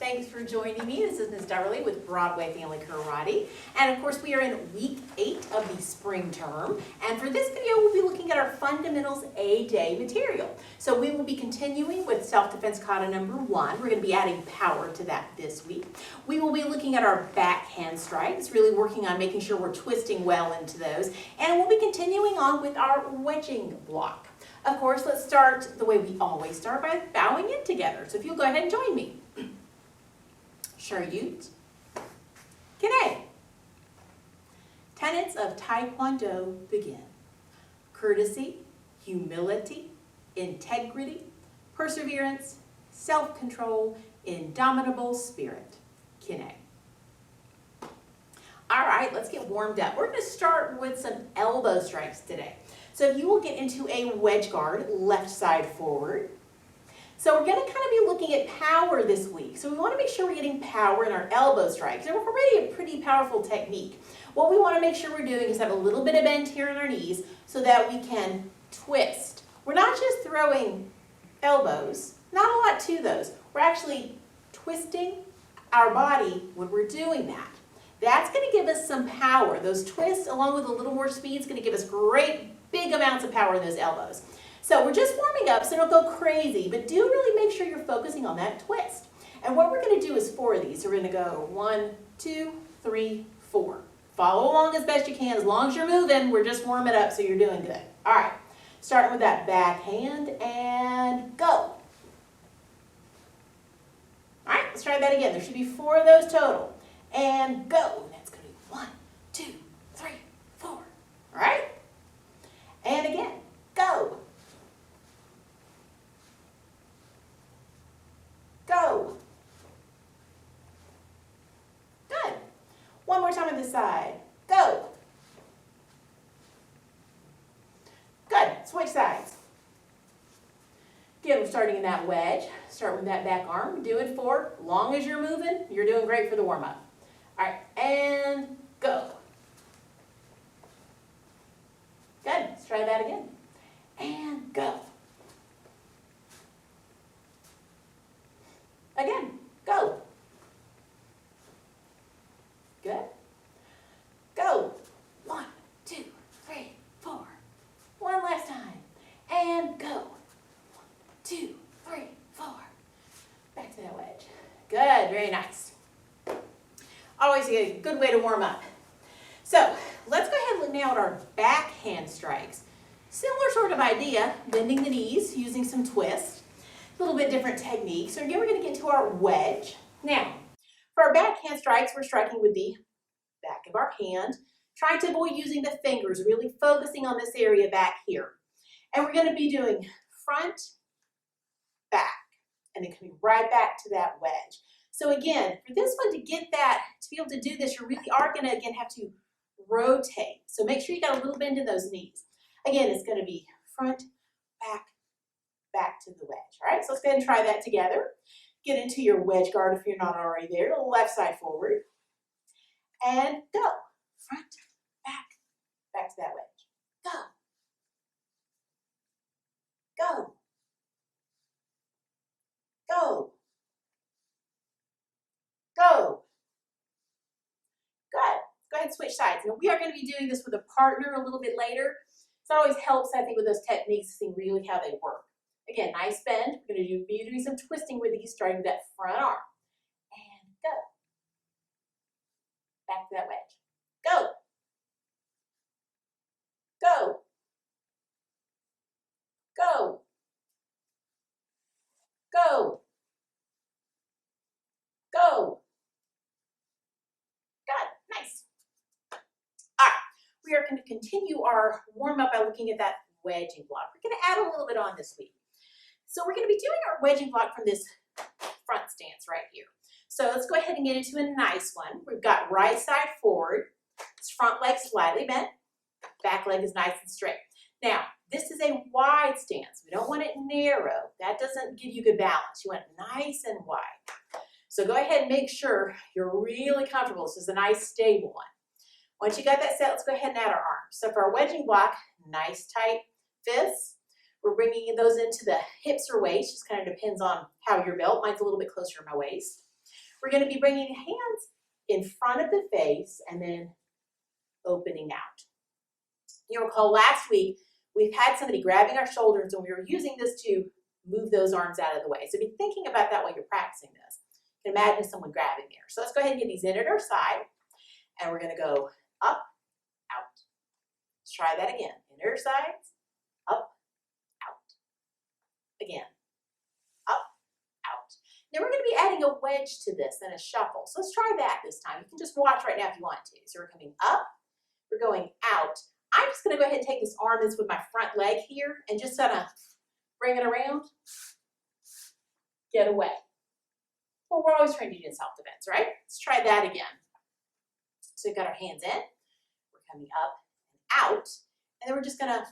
Thanks for joining me. This is Ms. Doubrley with Broadway Family Karate. And of course, we are in week 8 of the spring term. And for this video, we'll be looking at our fundamentals A-Day material. So we will be continuing with self-defense kata number 1. We're going to be adding power to that this week. We will be looking at our backhand strikes, really working on making sure we're twisting well into those. And we'll be continuing on with our wedging block. Of course, let's start the way we always start, by bowing in together. So if you'll go ahead and join me. Sharyut, Kine. Tenets of Taekwondo begin. Courtesy, humility, integrity, perseverance, self-control, indomitable spirit. Kine. All right, let's get warmed up. We're going to start with some elbow strikes today. So if you will get into a wedge guard, left side forward. So we're going to kind of be looking at power this week. So we want to make sure we're getting power in our elbow strikes. And we're already a pretty powerful technique. What we want to make sure we're doing is have a little bit of bend here in our knees so that we can twist. We're not just throwing elbows, not a lot to those. We're actually twisting our body when we're doing that. That's going to give us some power. Those twists, along with a little more speed, is going to give us great big amounts of power in those elbows. So we're just warming up, so don't go crazy, but do really make sure you're focusing on that twist. And what we're going to do is 4 of these. So we're going to go 1, 2, 3, 4. Follow along as best you can. As long as you're moving, we're just warming up, so you're doing good. All right, starting with that backhand and go. All right, let's try that again. There should be 4 of those total. And go. That's going to be 1, 2, 3, 4. All right? And again, go. Go. Good. One more time on this side. Go. Good. Switch sides. Again, we're starting in that wedge. Start with that back arm. Do it for as long as you're moving. You're doing great for the warm-up. All right, and go. Good. Let's try that again. And go. Again, go. Good. Go. 1, 2, 3, 4. One last time. And go. 1, 2, 3, 4. Back to that wedge. Good. Very nice. Always a good way to warm up. So let's go ahead and look now at our backhand strikes. Similar sort of idea, bending the knees, using some twist. A little bit different technique. So again, we're going to get to our wedge. Now, for our backhand strikes, we're striking with the back of our hand, trying to avoid using the fingers, really focusing on this area back here. And we're going to be doing front, back, and then coming right back to that wedge. So again, for this one to get that, to be able to do this, you really are going to, again, have to rotate. So make sure you got a little bend in those knees. Again, it's going to be front, back, back to the wedge. All right, so let's go ahead and try that together. Get into your wedge guard if you're not already there. Left side forward. And go. Front, back, back to that wedge. Go. Go. Go. Go. Good. Go ahead and switch sides. Now we are going to be doing this with a partner a little bit later. So it always helps, I think, with those techniques to see really how they work. Again, nice bend. We're going to be doing some twisting with these, starting with that front arm. And go. Back to that wedge. Go. Go. Go. Go. Go. Good. Nice. All right. We are going to continue our warm-up by looking at that wedging block. We're going to add a little bit on this week. So we're going to be doing our wedging block from this front stance right here. So let's go ahead and get into a nice one. We've got right side forward. It's front leg slightly bent. Back leg is nice and straight. Now, this is a wide stance. We don't want it narrow. That doesn't give you good balance. You want it nice and wide. So go ahead and make sure you're really comfortable. This is a nice stable one. Once you got that set, let's go ahead and add our arms. So for our wedging block, nice tight fists. We're bringing those into the hips or waist. Just kind of depends on how you're built. Mine's a little bit closer to my waist. We're going to be bringing the hands in front of the face and then opening out. You'll recall last week, we've had somebody grabbing our shoulders and we were using this to move those arms out of the way. So be thinking about that while you're practicing this. You can imagine someone grabbing there. So let's go ahead and get these in at our side. And we're going to go up, out. Let's try that again. Inner sides, up, out. Again, up, out. Now we're going to be adding a wedge to this and a shuffle. So let's try that this time. You can just watch right now if you want to. So we're coming up, we're going out. I'm just going to go ahead and take this arm that's with my front leg here and just kind of bring it around, get away. Well, we're always trained to do in self-defense, right? Let's try that again. So we've got our hands in, we're coming up and out, and then we're just gonna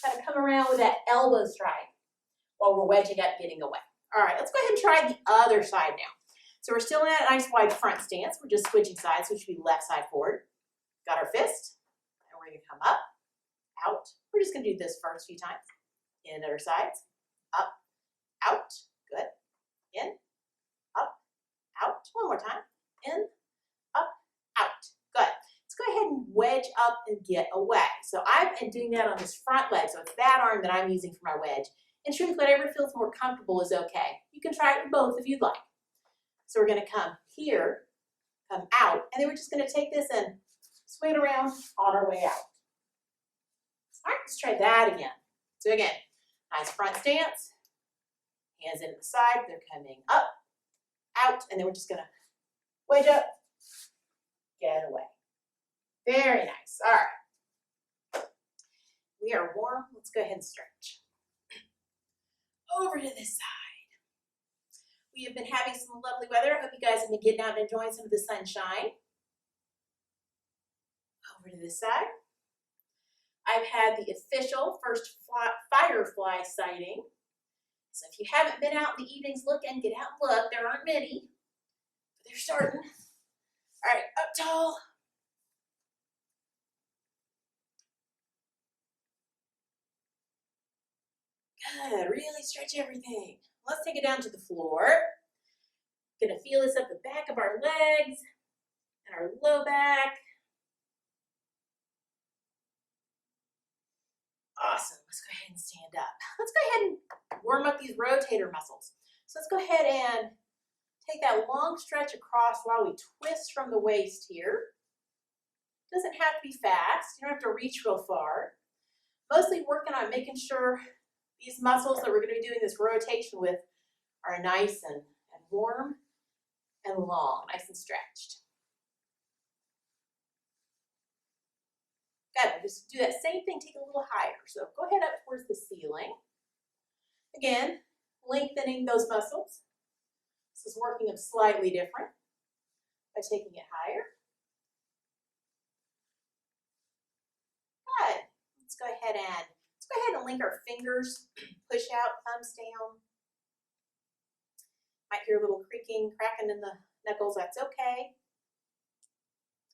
kind of come around with that elbow strike while we're wedging up, getting away. All right, let's go ahead and try the other side now. So we're still in that nice wide front stance. We're just switching sides, which would be left side forward. Got our fist, and we're gonna come up, out. We're just gonna do this first few times. In at our sides, up, out, good. In, up, out. One more time. In, up, out. Good. Let's go ahead and wedge up and get away. So I've been doing that on this front leg. So it's that arm that I'm using for my wedge. In truth, whatever feels more comfortable is okay. You can try it with both if you'd like. So we're going to come here, come out, and then we're just going to take this and swing it around on our way out. All right, let's try that again. So again, nice front stance, hands in at the side, they're coming up, out, and then we're just gonna wedge up, get away. Very nice, all right. We are warm, let's go ahead and stretch. Over to this side. We have been having some lovely weather. I hope you guys have been getting out and enjoying some of the sunshine. Over to this side. I've had the official first firefly sighting. So if you haven't been out in the evenings looking, get out and look. There aren't many, but they're starting. All right, up tall. Good, really stretch everything. Let's take it down to the floor. Gonna feel this up the back of our legs and our low back. Awesome, let's go ahead and stand up. Let's go ahead and warm up these rotator muscles. So let's go ahead and take that long stretch across while we twist from the waist here. Doesn't have to be fast, you don't have to reach real far. Mostly working on making sure these muscles that we're gonna be doing this rotation with are nice and warm and long, nice and stretched. Good, just do that same thing, take it a little higher. So go ahead up towards the ceiling. Again, lengthening those muscles. This is working them slightly different by taking it higher. Good, let's go ahead and link our fingers, push out, thumbs down. Might hear a little creaking, cracking in the knuckles, that's okay.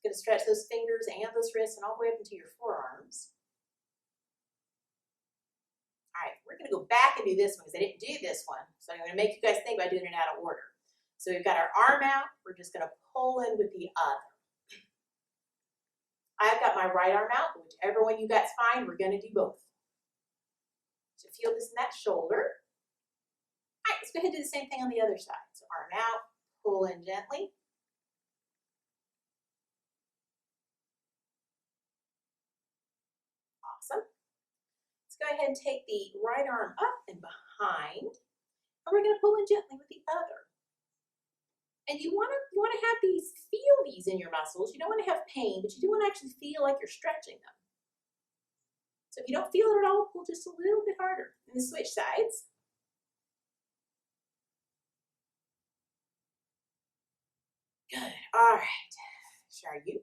Going to stretch those fingers and those wrists and all the way up into your forearms. All right, we're going to go back and do this one because I didn't do this one. So I'm going to make you guys think about doing it out of order. So we've got our arm out. We're just going to pull in with the other. I've got my right arm out, but whichever one you got's fine, we're going to do both. So feel this in that shoulder. All right, let's go ahead and do the same thing on the other side. So arm out, pull in gently. Awesome. Let's go ahead and take the right arm up and behind, and we're going to pull in gently with the other. And you want to have feel these in your muscles. You don't want to have pain, but you do want to actually feel like you're stretching them. So if you don't feel it at all, pull just a little bit harder. And then switch sides. Good. All right. Are you?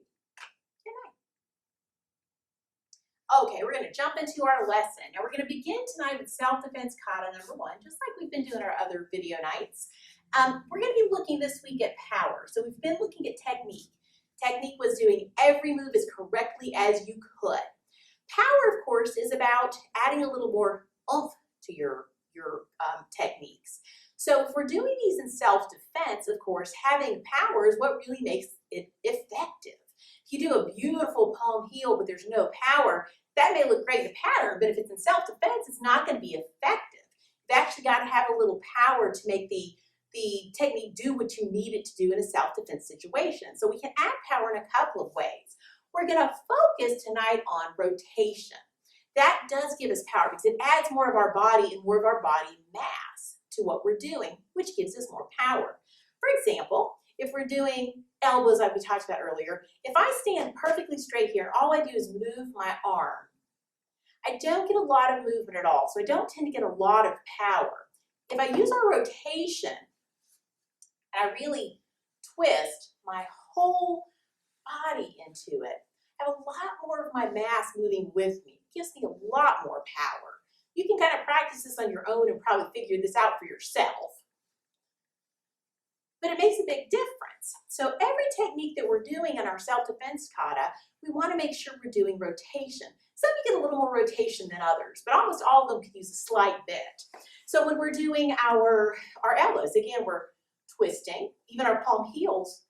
Okay, we're going to jump into our lesson. Now we're going to begin tonight with self-defense kata number 1, just like we've been doing our other video nights. We're going to be looking this week at power. So we've been looking at technique. Technique was doing every move as correctly as you could. Power, of course, is about adding a little more oomph to your techniques. So if we're doing these in self-defense, of course, having power is what really makes it effective. If you do a beautiful palm heel, but there's no power, that may look great in the pattern, but if it's in self-defense, it's not going to be effective. You've actually got to have a little power to make the technique do what you need it to do in a self-defense situation. So we can add power in a couple of ways. We're going to focus tonight on rotation. That does give us power because it adds more of our body and more of our body mass to what we're doing, which gives us more power. For example, if we're doing elbows like we talked about earlier, if I stand perfectly straight here, all I do is move my arm. I don't get a lot of movement at all, so I don't tend to get a lot of power. If I use our rotation, and I really twist my whole body into it, I have a lot more of my mass moving with me. It gives me a lot more power. You can kind of practice this on your own and probably figure this out for yourself. But it makes a big difference. So every technique that we're doing in our self-defense kata, we want to make sure we're doing rotation. Some you get a little more rotation than others, but almost all of them could use a slight bit. So when we're doing our elbows, again, we're twisting, even our palm heels,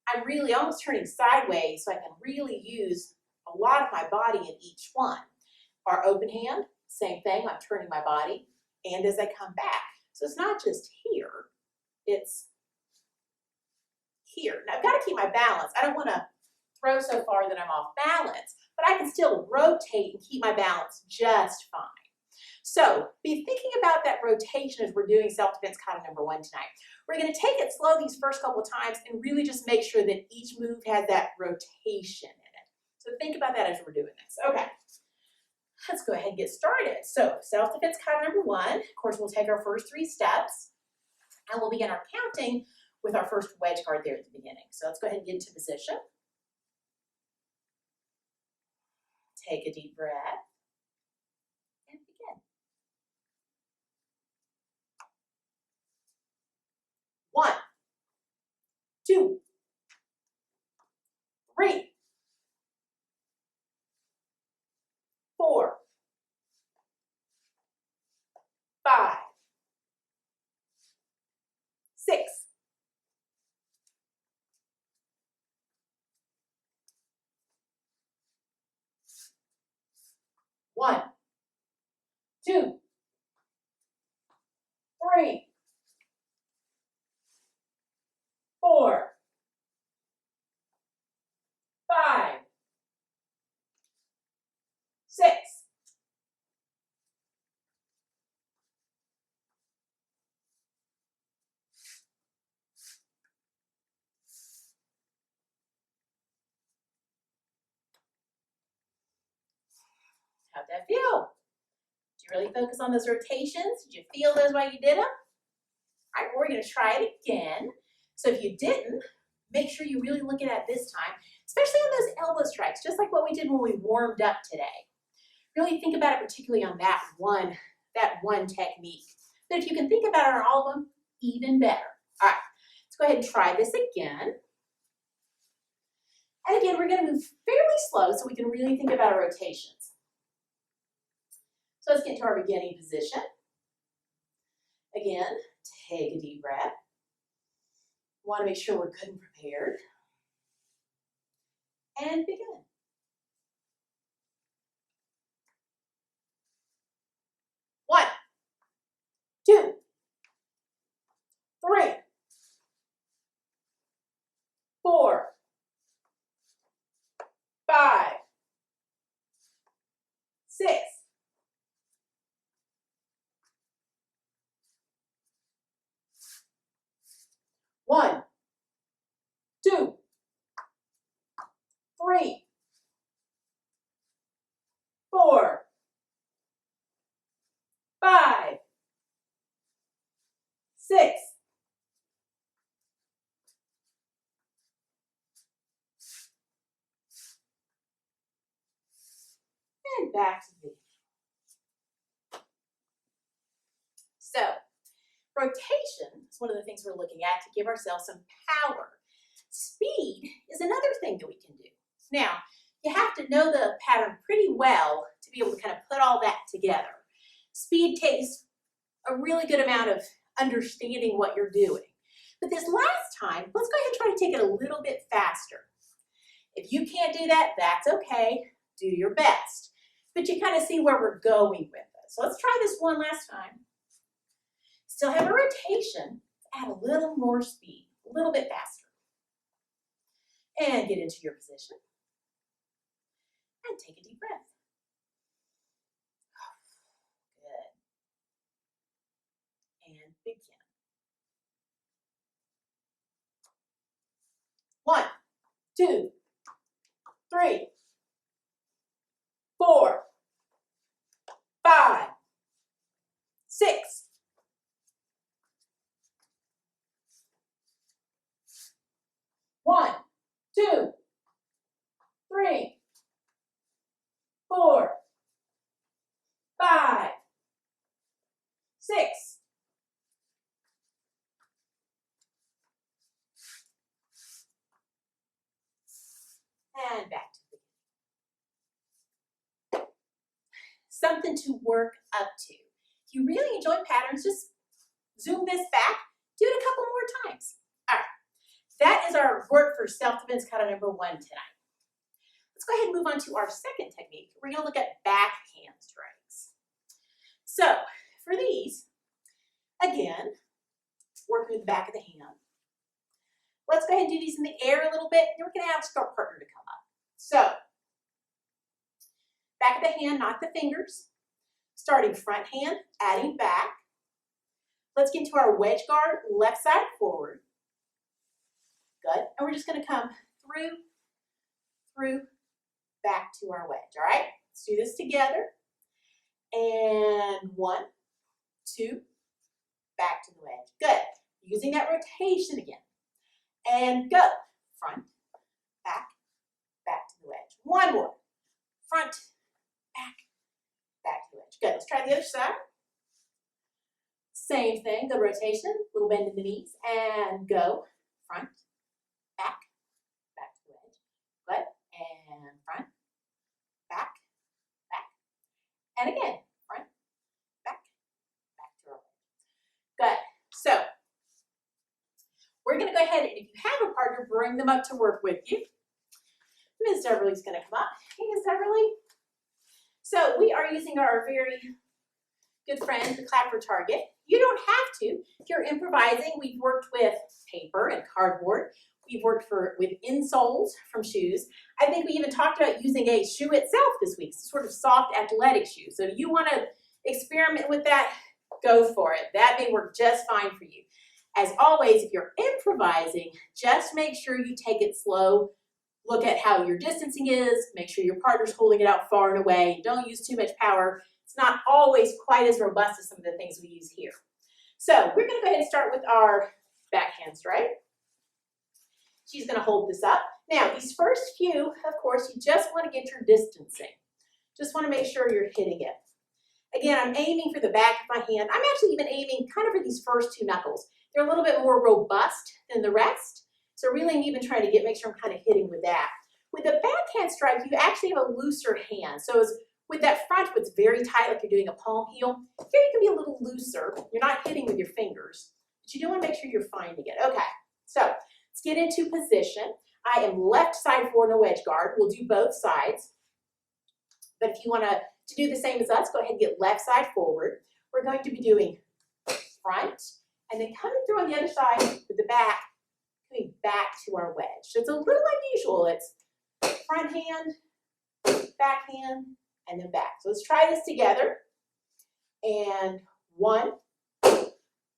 I'm really almost turning sideways so I can really use a lot of my body in each one. Our open hand, same thing, I'm turning my body, and as I come back. So it's not just here, it's here. Now I've got to keep my balance. I don't want to throw so far that I'm off balance, but I can still rotate and keep my balance just fine. So be thinking about that rotation as we're doing self-defense kata number 1 tonight. We're going to take it slow these first couple times and really just make sure that each move has that rotation in it. So think about that as we're doing this. Okay, let's go ahead and get started. So self-defense kata number 1, of course, we'll take our first 3 steps and we'll begin our counting with our first wedge guard there at the beginning. So let's go ahead and get into position. Take a deep breath. And begin. 1, 2, 3, 4, 5, 6, 1, 2, 3, 4, 5, 6, 'How'd that feel? Did you really focus on those rotations? Did you feel those while you did them? All right, we're going to try it again. So if you didn't, make sure you really look at it this time, especially on those elbow strikes, just like what we did when we warmed up today. Really think about it particularly on that one technique. But if you can think about it on all of them, even better. All right, let's go ahead and try this again. And again, we're going to move fairly slow so we can really think about our rotations. So let's get to our beginning position. Again, take a deep breath. Want to make sure we're good and prepared. And begin. 1, 2, 3, 4, 5, 6, 1, 2, 3, 4, 5, 6, and back to the beginning. So, rotation is one of the things we're looking at to give ourselves some power. Speed is another thing that we can do. Now, you have to know the pattern pretty well to be able to kind of put all that together. Speed takes a really good amount of understanding what you're doing. But this last time, let's go ahead and try to take it a little bit faster. If you can't do that, that's okay. Do your best. But you kind of see where we're going with it. So let's try this one last time. Still have a rotation. Add a little more speed, a little bit faster. And get into your position. And take a deep breath. Good. And begin. 1, 2, 3, 4, 5, 6, 1, 2, 3, 4, 5, 6, and back to the beginning. Something to work up to. If you really enjoy patterns, just zoom this back, do it a couple more times. All right, that is our work for self-defense kata number 1 tonight. Let's go ahead and move on to our second technique. We're going to look at backhand strikes. So for these, again, working with the back of the hand. Let's go ahead and do these in the air a little bit, and we're going to ask our partner to come up. So, back of the hand, not the fingers. Starting front hand, adding back. Let's get into our wedge guard, left side forward. Good. And we're just going to come through, back to our wedge. All right? Let's do this together. And 1, 2, back to the wedge. Good. Using that rotation again. And go. Front, back to the wedge. One more. Front, back to the wedge. Good. Let's try the other side. Same thing. Good rotation. Little bend in the knees. And go. Front, back to the wedge. Good. And front, back. And again. Front, back to our wedge. Good. So, we're going to go ahead and if you have a partner, bring them up to work with you. Ms. Doubrley's going to come up. Hey, Ms. Doubrley. So we are using our very good friend, the clapper target. You don't have to. If you're improvising, we've worked with paper and cardboard. We've worked with insoles from shoes. I think we even talked about using a shoe itself this week, sort of soft athletic shoe. So if you want to experiment with that, go for it. That may work just fine for you. As always, if you're improvising, just make sure you take it slow. Look at how your distancing is. Make sure your partner's holding it out far and away. Don't use too much power. It's not always quite as robust as some of the things we use here. So we're going to go ahead and start with our backhand strike. She's going to hold this up. Now, these first few, of course, you just want to get your distancing. Just want to make sure you're hitting it. Again, I'm aiming for the back of my hand. I'm actually even aiming kind of for these first 2 knuckles. They're a little bit more robust than the rest. So really I'm even trying to make sure I'm kind of hitting with that. With the backhand strike, you actually have a looser hand. So with that front, it's very tight, like you're doing a palm heel. Here you can be a little looser. You're not hitting with your fingers, but you do want to make sure you're finding it. Okay, so let's get into position. I am left side forward in a wedge guard. We'll do both sides. But if you want to do the same as us, go ahead and get left side forward. We're going to be doing front, and then coming through on the other side with the back, coming back to our wedge. So it's a little unusual. It's front hand, back hand, and then back. So let's try this together. And 1. Not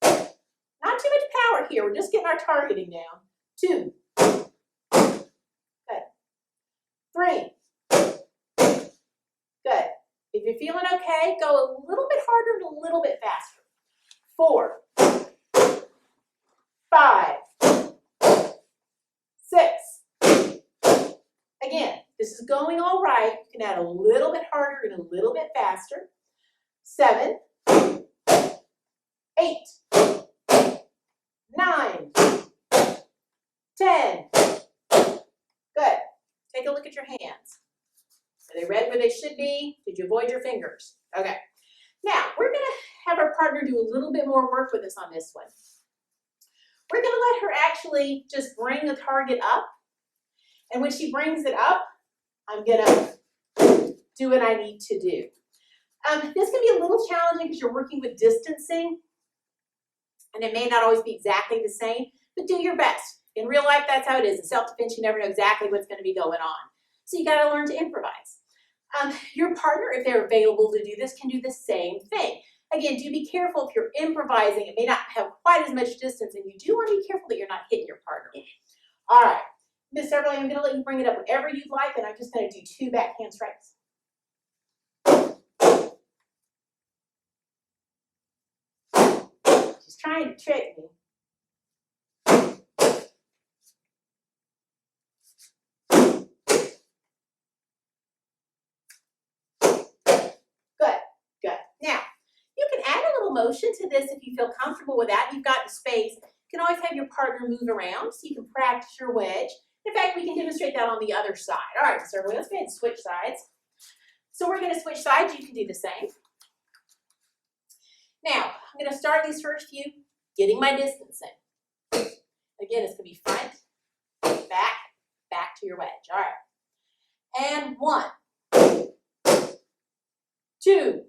too much power here. We're just getting our targeting down. 2. Good. 3. Good. If you're feeling okay, go a little bit harder and a little bit faster. 4. 5. 6. Again, this is going all right. You can add a little bit harder and a little bit faster. 7. 8. 9. 10. Good. Take a look at your hands. Are they red where they should be? Did you avoid your fingers? Okay. Now, we're going to have our partner do a little bit more work with us on this one. We're going to let her actually just bring the target up. And when she brings it up, I'm going to do what I need to do. This can be a little challenging because you're working with distancing. And it may not always be exactly the same, but do your best. In real life, that's how it is. In self-defense, you never know exactly what's going to be going on. So you got to learn to improvise. Your partner, if they're available to do this, can do the same thing. Again, do be careful if you're improvising. It may not have quite as much distance, and you do want to be careful that you're not hitting your partner. All right, Miss Doubrley, I'm going to let you bring it up whenever you'd like, and I'm just going to do 2 backhand strikes. She's trying to trick me. Motion to this if you feel comfortable with that. You've got the space. You can always have your partner move around so you can practice your wedge. In fact, we can demonstrate that on the other side. All right, so let's go ahead and switch sides. So we're going to switch sides. You can do the same. Now, I'm going to start these first few, getting my distance in. Again, it's going to be front, back to your wedge. All right. And 1, 2,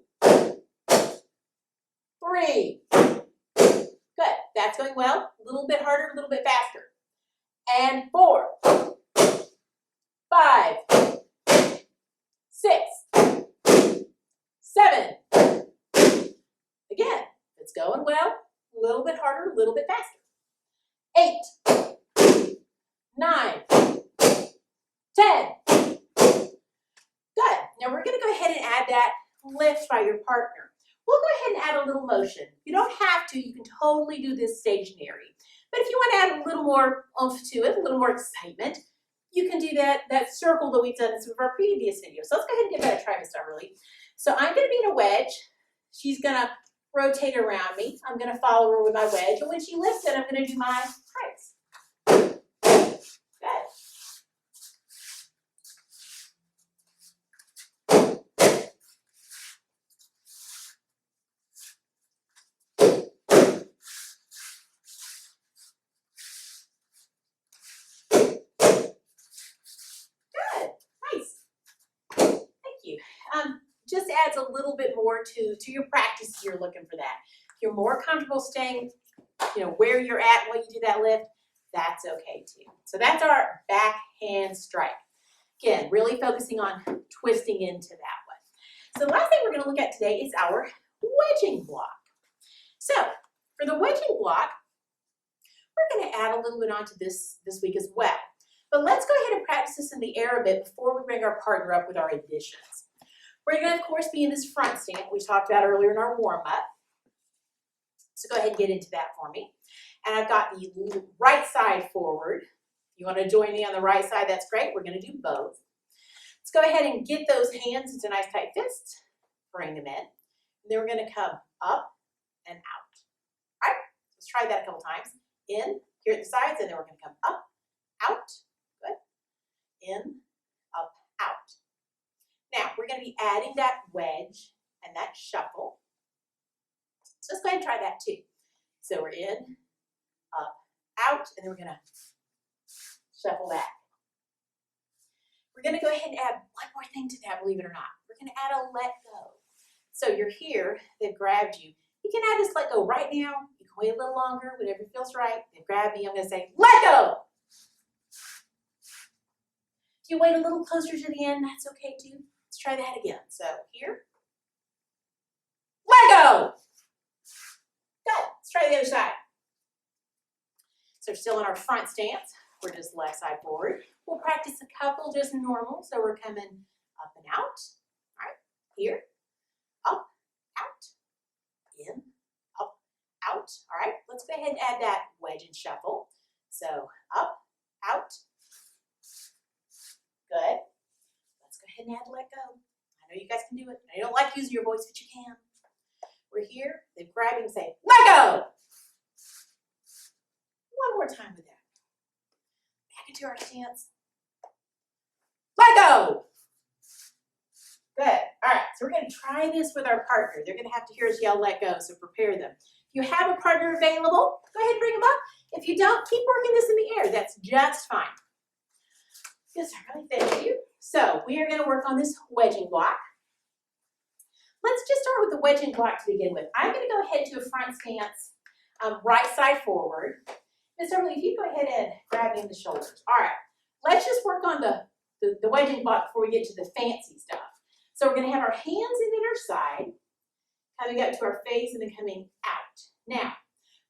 3. Good. That's going well. A little bit harder, a little bit faster. And 4, 5, 6, 7. Again, it's going well. A little bit harder, a little bit faster. 8, 9, 10. Good. Now we're going to go ahead and add that lift by your partner. We'll go ahead and add a little motion. You don't have to. You can totally do this stationary. But if you want to add a little more oomph to it, a little more excitement, you can do that circle that we've done in some of our previous videos. So let's go ahead and give that a try, Miss Doubrley. So I'm going to be in a wedge. She's going to rotate around me. I'm going to follow her with my wedge. And when she lifts it, I'm going to do my strikes. Good. Just adds a little bit more to your practice if you're looking for that. If you're more comfortable staying, where you're at when you do that lift, that's okay too. So that's our backhand strike. Again, really focusing on twisting into that one. So the last thing we're going to look at today is our wedging block. So for the wedging block, we're going to add a little bit onto this week as well. But let's go ahead and practice this in the air a bit before we bring our partner up with our additions. We're going to, of course, be in this front stand we talked about earlier in our warm-up. So go ahead and get into that for me. And I've got the right side forward. If you want to join me on the right side, that's great. We're going to do both. Let's go ahead and get those hands into nice tight fists. Bring them in. And then we're going to come up and out. All right, let's try that a couple times. In, here at the sides, and then we're going to come up, out. Good. In, up, out. Now, we're going to be adding that wedge and that shuffle. So let's go ahead and try that too. So we're in, up, out, and then we're going to shuffle back. We're going to go ahead and add one more thing to that, believe it or not. We're going to add a let go. So you're here, they've grabbed you. You can add this let go right now. You can wait a little longer, whatever feels right. They've grabbed me, I'm going to say, let go. If you wait a little closer to the end, that's okay too. Let's try that again. So here, let go. Good. Let's try the other side. So we're still in our front stance. We're just left side forward. We'll practice a couple just normal. So we're coming up and out. All right. Here, up, out, in, up, out. All right. Let's go ahead and add that wedge and shuffle. So up, out. Good. Let's go ahead and add let go. I know you guys can do it. I don't like using your voice, but you can. We're here. They grab you and say, let go. One more time with that. Back into our stance. Let go. Good. All right. So we're going going to try this with our partner. They're going to have to hear us yell, let go, so prepare them. If you have a partner available, go ahead and bring them up. If you don't, keep working this in the air. That's just fine. Yes, really, thank you. So we are going to work on this wedging block. Let's just start with the wedging block to begin with. I'm going to go ahead to a front stance, right side forward. Ms. Doubrley, if you go ahead and grab me in the shoulders. All right, let's just work on the wedging block before we get to the fancy stuff. So we're going to have our hands in at our side, coming up to our face and then coming out. Now,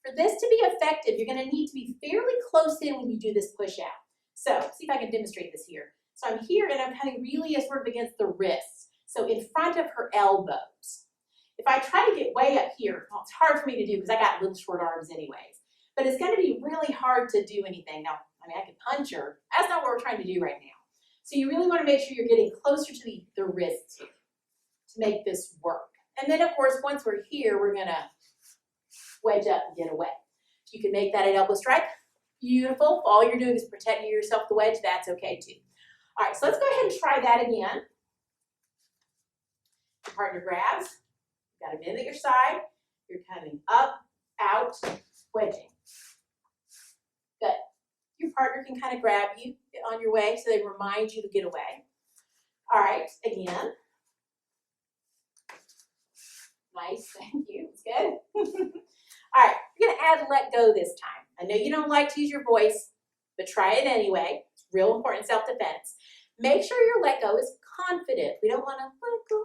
for this to be effective, you're going to need to be fairly close in when you do this push out. So, see if I can demonstrate this here. So I'm here and I'm coming really sort of against the wrists. So in front of her elbows. If I try to get way up here, well, it's hard for me to do because I got little short arms anyways. But it's going to be really hard to do anything. Now, I mean, I could punch her. That's not what we're trying to do right now. So you really want to make sure you're getting closer to the wrists here to make this work. And then, of course, once we're here, we're going to wedge up and get away. You can make that an elbow strike. Beautiful. All you're doing is protecting yourself the wedge. That's okay, too. All right, so let's go ahead and try that again. Your partner grabs. You've got a minute at your side. You're coming up, out, wedging. Good. Your partner can kind of grab you on your way so they remind you to get away. All right, again. Nice, thank you. It's good. All right, you're going to add let go this time. I know you don't like to use your voice, but try it anyway. It's real important self-defense. Make sure your let go is confident. We don't want to let go.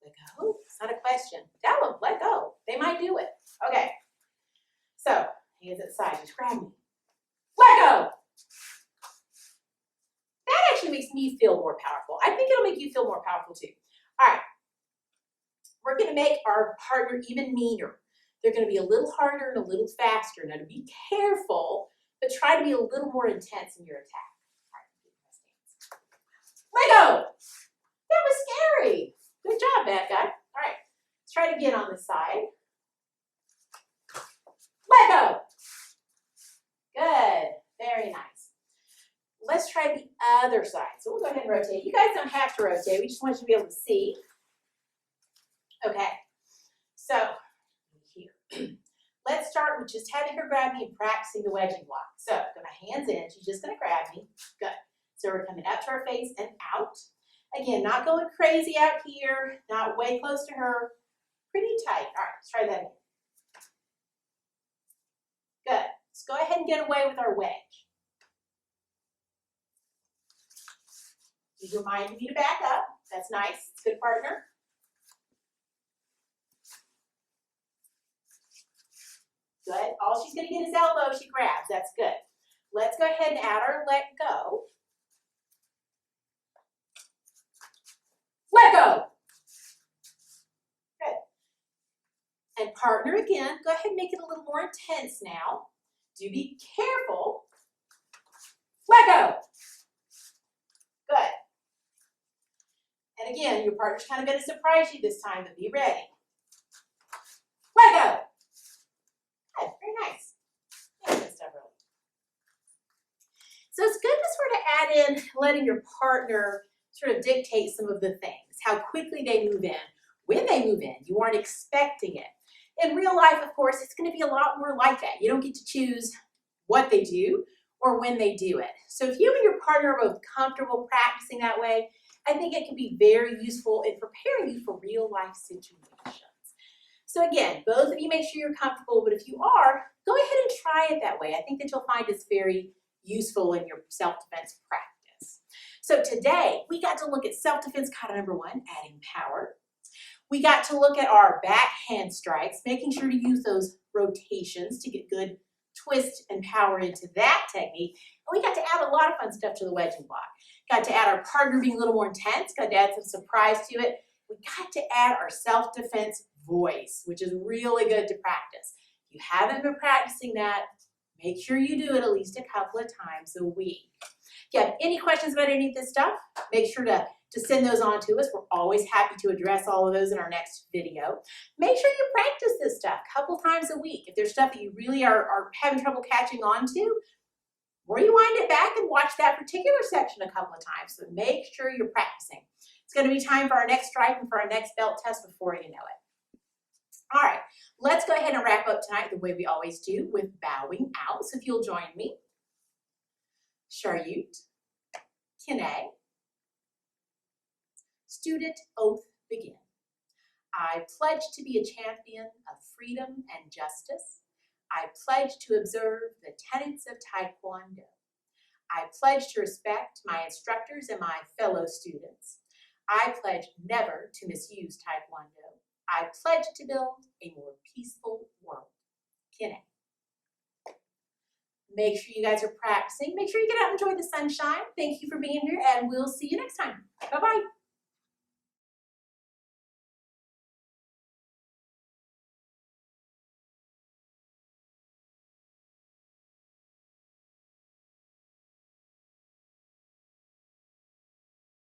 Let go? It's not a question. Tell them, let go. They might do it. Okay. So, hands at the side. Just grab me. Let go. That actually makes me feel more powerful. I think it'll make you feel more powerful too. All right. We're going to make our partner even meaner. They're going to be a little harder and a little faster. Now, to be careful, but try to be a little more intense in your attack. Let go. That was scary. Good job, bad guy. All right. Let's try it again on this side. Let go. Good. Very nice. Let's try the other side. So we'll go ahead and rotate. You guys don't have to rotate. We just want you to be able to see. Okay. So here. Let's start with just having her grab me and practicing the wedging block. So got my hands in. She's just going to grab me. Good. So we're coming up to our face and out. Again, not going crazy out here. Not way close to her. Pretty tight. All right. Let's try that again. Good. Let's go ahead and get away with our wedge. He's reminding me to back up. That's nice. It's a good partner. Good. All she's going to get is elbow. She grabs. That's good. Let's go ahead and add our let go. Let go. Good. And partner again. Go ahead and make it a little more intense now. Do be careful. Let go. Good. And again, your partner's kind of going to surprise you this time, but be ready. Let go. Good. Very nice. Yeah, good stuff, really. So it's good to sort of add in letting your partner sort of dictate some of the things, how quickly they move in, when they move in. You aren't expecting it. In real life, of course, it's going to be a lot more like that. You don't get to choose what they do or when they do it. So if you and your partner are both comfortable practicing that way, I think it can be very useful in preparing you for real life situations. So again, both of you make sure you're comfortable, but if you are, go ahead and try it that way. I think that you'll find it's very useful in your self-defense practice. So today, we got to look at self-defense kata number 1, adding power. We got to look at our backhand strikes, making sure to use those rotations to get good twist and power into that technique. And we got to add a lot of fun stuff to the wedging block. Got to add our partner being a little more intense, got to add some surprise to it. We got to add our self-defense voice, which is really good to practice. If you haven't been practicing that, make sure you do it at least a couple of times a week. If you have any questions about any of this stuff, make sure to send those on to us. We're always happy to address all of those in our next video. Make sure you practice this stuff a couple times a week. If there's stuff that you really are having trouble catching on to, rewind it back and watch that particular section a couple of times. So make sure you're practicing. It's going to be time for our next strike and for our next belt test before you know it. All right, let's go ahead and wrap up tonight the way we always do with bowing out. So if you'll join me. Sharyut, Kine. Student oath begin. I pledge to be a champion of freedom and justice. I pledge to observe the tenets of Taekwondo. I pledge to respect my instructors and my fellow students. I pledge never to misuse Taekwondo. I pledge to build a more peaceful world. Kine. Make sure you guys are practicing. Make sure you get out and enjoy the sunshine. Thank you for being here, and we'll see you next time. Bye-bye.